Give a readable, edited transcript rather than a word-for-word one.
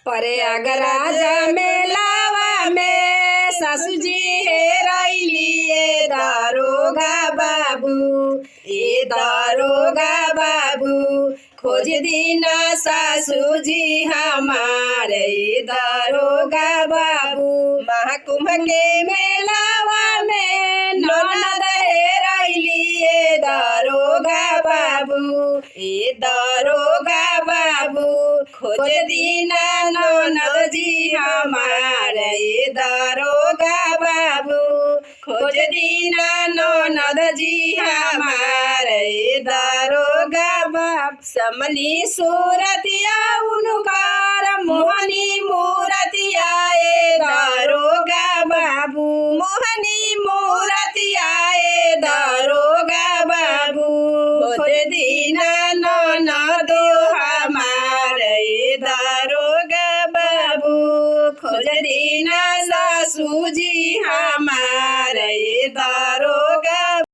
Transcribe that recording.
प्रयागराज मेलावा में सासू जी हेराइलिए दारोगा बाबू, ए दारोगा बाबू खोज दीना सासू जी हमारे दारोगा बाबू। महाकुंभ के मेलावा में ननद हेराइलिए दारोगा बाबू, ए दारोगा बाबू खोज दीना ननद जी हमारे दारोगा बाबू, खोज दीना ननद जी हमारे दारोगा बाबू। समली सूरतिया उनकार मोहनी मूरतिया ए दारोगा बाबू, मोहनी मूरतिया ए दारोगा बाबू खोज दीना ननद हमारे दारोगा बाबू, खोज दीना सासू जी हमारे